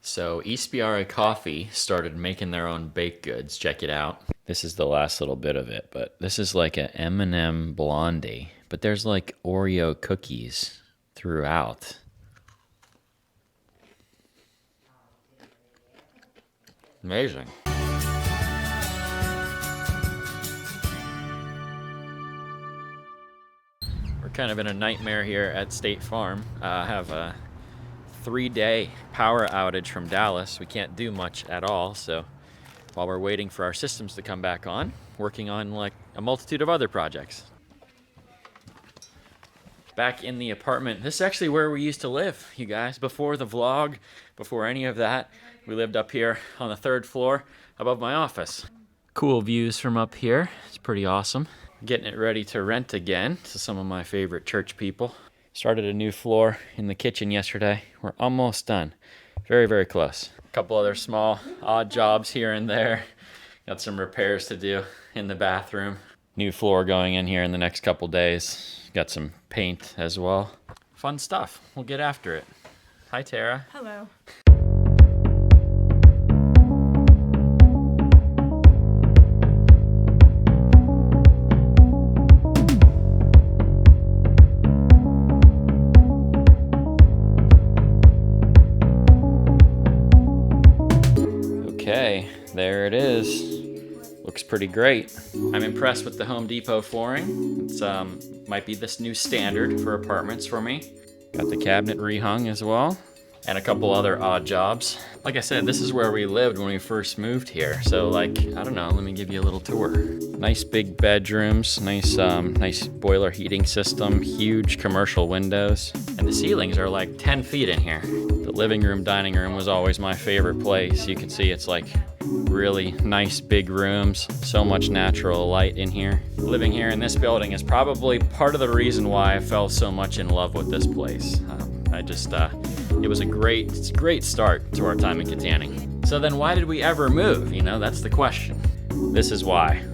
So Eastbiara Coffee started making their own baked goods. Check it out. This is the last little bit of it, but this is like a M&M Blondie, but there's like Oreo cookies throughout. Amazing. We're kind of in a nightmare here at State Farm. I have a 3-day power outage from Dallas. We can't do much at all, so while we're waiting for our systems to come back on, working on like a multitude of other projects. Back in the apartment. This is actually where we used to live, you guys. Before the vlog, before any of that, we lived up here on the 3rd floor above my office. Cool views from up here. It's pretty awesome. Getting it ready to rent again to some of my favorite church people. Started a new floor in the kitchen yesterday. We're almost done. Very, very close. A couple other small odd jobs here and there. Got some repairs to do in the bathroom. New floor going in here in the next couple days. Got some paint as well. Fun stuff. We'll get after it. Hi, Tara. Hello. Okay, there it is. Looks pretty great. I'm impressed with the Home Depot flooring. It's might be this new standard for apartments for me. Got the cabinet rehung as well, and a couple other odd jobs. Like I said, this is where we lived when we first moved here. So like, I don't know, let me give you a little tour. Nice big bedrooms, nice boiler heating system, huge commercial windows, and the ceilings are like 10 feet in here. The living room, dining room was always my favorite place. You can see it's like really nice big rooms, so much natural light in here. Living here in this building is probably part of the reason why I fell so much in love with this place. It was a great start to our time in Kittanning. So then why did we ever move? You know, that's the question. This is why.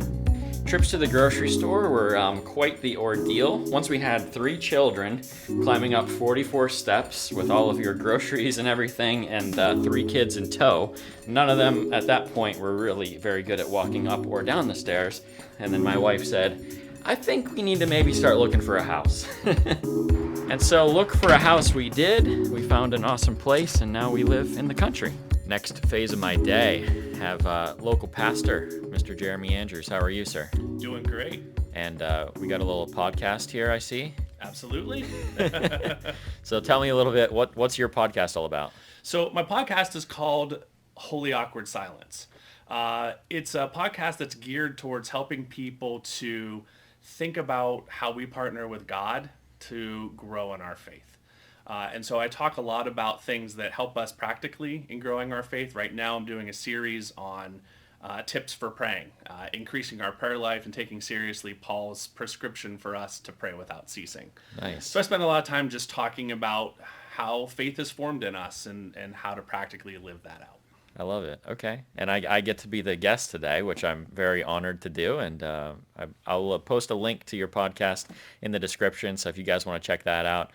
Trips to the grocery store were quite the ordeal. Once we had 3 children, climbing up 44 steps with all of your groceries and everything, and 3 kids in tow. None of them at that point were really very good at walking up or down the stairs. And then my wife said, I think we need to maybe start looking for a house. And so look for a house we did. We found an awesome place, and now we live in the country. Next phase of my day, have local pastor, Mr. Jeremy Andrews. How are you, sir? Doing great. And we got a little podcast here, I see. Absolutely. So tell me a little bit, what's your podcast all about? So my podcast is called Holy Awkward Silence. It's a podcast that's geared towards helping people to think about how we partner with God to grow in our faith. And so I talk a lot about things that help us practically in growing our faith. Right now I'm doing a series on tips for praying, increasing our prayer life and taking seriously Paul's prescription for us to pray without ceasing. Nice. So I spend a lot of time just talking about how faith is formed in us and how to practically live that out. I love it. Okay. And I get to be the guest today, which I'm very honored to do. And I'll post a link to your podcast in the description. So if you guys want to check that out,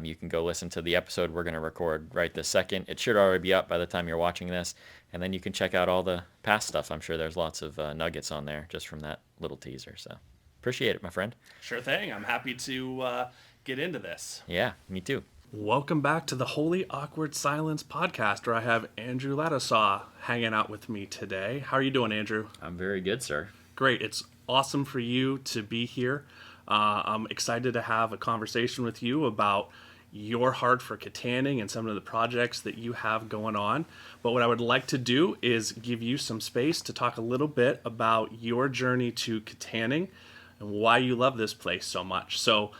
you can go listen to the episode we're going to record right this second. It should already be up by the time you're watching this. And then you can check out all the past stuff. I'm sure there's lots of nuggets on there just from that little teaser. So appreciate it, my friend. Sure thing. I'm happy to get into this. Yeah, me too. Welcome back to the Holy Awkward Silence podcast, where I have Andrew Ladasaw hanging out with me today. How are you doing, Andrew? I'm very good, sir. Great. It's awesome for you to be here. I'm excited to have a conversation with you about your heart for Kittanning and some of the projects that you have going on. But what I would like to do is give you some space to talk a little bit about your journey to Kittanning and why you love this place so much. So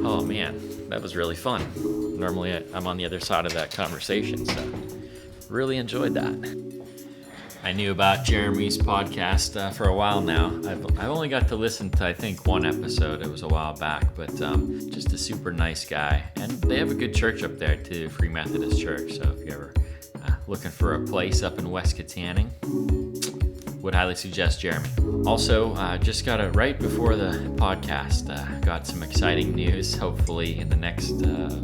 Oh man, that was really fun. Normally I'm on the other side of that conversation, so really enjoyed that. I knew about Jeremy's podcast for a while now. I've only got to listen to, I think, one episode. It was a while back, but just a super nice guy. And they have a good church up there too, Free Methodist Church. So if you're ever looking for a place up in West Kittanning, would highly suggest Jeremy. Also, just got it right before the podcast. Got some exciting news. Hopefully in the next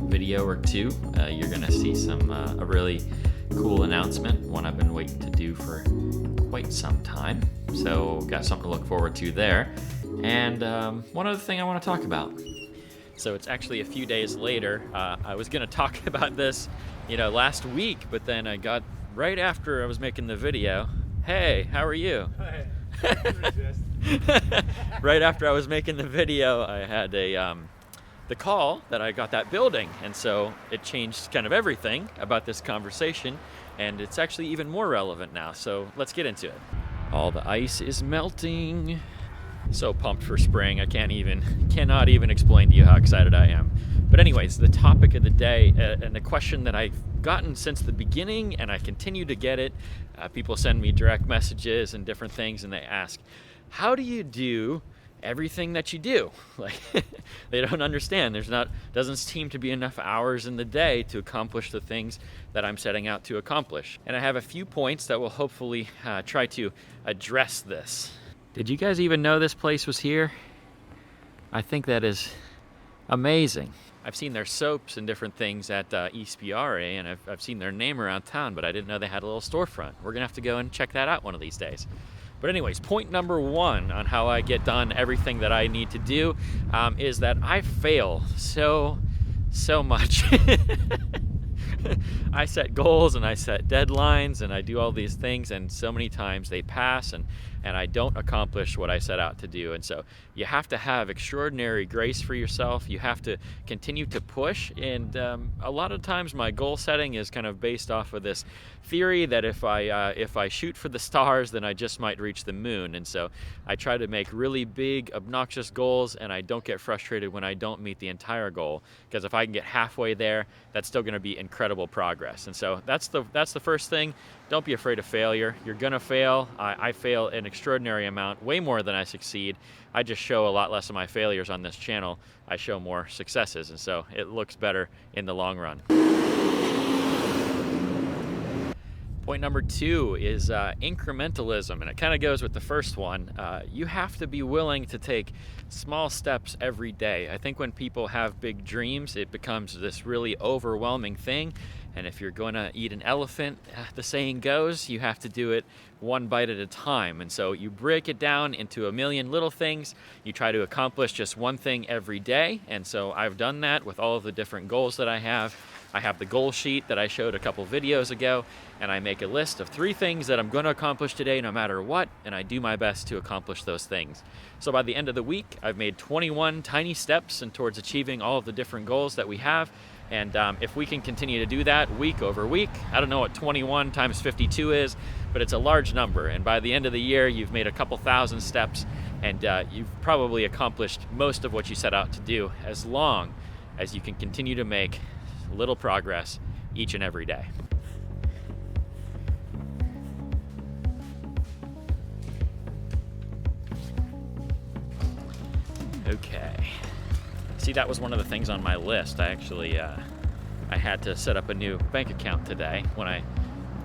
video or two, you're going to see a really cool announcement, one I've been waiting to do for quite some time. So got something to look forward to there. And one other thing I want to talk about. So it's actually a few days later. I was going to talk about this, last week, but then I got right after I was making the video. Hey, how are you? Hi. Right after I was making the video, I had the call that I got that building, and so it changed kind of everything about this conversation, and it's actually even more relevant now. So let's get into it. All the ice is melting. So pumped for spring. I cannot even explain to you how excited I am. But anyways, the topic of the day and the question that I've gotten since the beginning, and I continue to get it. People send me direct messages and different things, and they ask, how do you do everything that you do? Like, they don't understand. Doesn't seem to be enough hours in the day to accomplish the things that I'm setting out to accomplish. And I have a few points that will hopefully try to address this. Did you guys even know this place was here? I think that is amazing. I've seen their soaps and different things at East PRA, and I've seen their name around town, but I didn't know they had a little storefront. We're gonna have to go and check that out one of these days. But anyways, point number one on how I get done everything that I need to do is that I fail so much. I set goals and I set deadlines and I do all these things, and so many times they pass and I don't accomplish what I set out to do. And so you have to have extraordinary grace for yourself. You have to continue to push. And a lot of times my goal setting is kind of based off of this theory that if I shoot for the stars, then I just might reach the moon. And so I try to make really big, obnoxious goals, and I don't get frustrated when I don't meet the entire goal, because if I can get halfway there, that's still going to be incredible progress. And so that's the first thing. Don't be afraid of failure. You're gonna fail. I fail an extraordinary amount, way more than I succeed. I just show a lot less of my failures on this channel. I show more successes, and so it looks better in the long run. Point number two is incrementalism, and it kind of goes with the first one. You have to be willing to take small steps every day. I think when people have big dreams, it becomes this really overwhelming thing. And if you're going to eat an elephant, the saying goes, you have to do it one bite at a time. And so you break it down into a million little things. You try to accomplish just one thing every day. And so I've done that with all of the different goals that I have. I have the goal sheet that I showed a couple videos ago, and I make a list of 3 things that I'm going to accomplish today no matter what, and I do my best to accomplish those things. So by the end of the week, I've made 21 tiny steps towards achieving all of the different goals that we have. And if we can continue to do that week over week, I don't know what 21 times 52 is, but it's a large number. And by the end of the year, you've made a couple thousand steps, and you've probably accomplished most of what you set out to do, as long as you can continue to make little progress each and every day. Okay. See, that was one of the things on my list. I actually, I had to set up a new bank account today. When I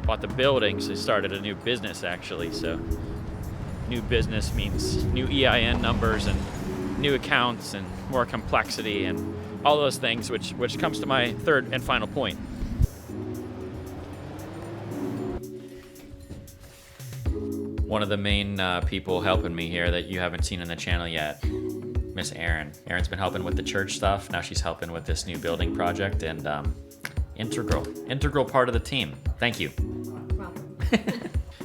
bought the buildings, I started a new business actually. So new business means new EIN numbers and new accounts and more complexity and all those things, which comes to my third and final point. One of the main people helping me here that you haven't seen on the channel yet, Miss Erin. Erin's been helping with the church stuff. Now she's helping with this new building project, and integral part of the team. Thank you. Welcome.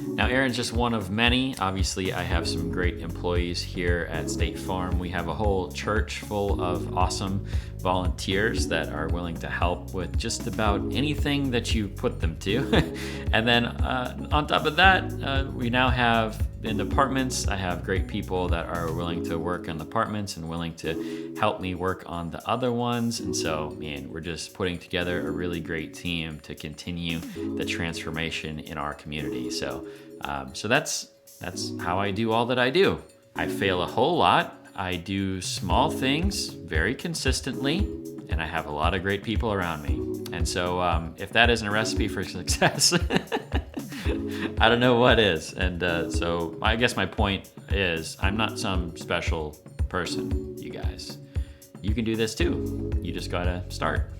Now, Erin's just one of many. Obviously, I have some great employees here at State Farm. We have a whole church full of awesome volunteers that are willing to help with just about anything that you put them to. And then on top of that, we now have in departments, I have great people that are willing to work on the departments and willing to help me work on the other ones. And so, man, we're just putting together a really great team to continue the transformation in our community. So that's how I do all that I do. I fail a whole lot. I do small things very consistently, and I have a lot of great people around me. And so if that isn't a recipe for success, I don't know what is. And so I guess my point is I'm not some special person, you guys. You can do this too. You just gotta start.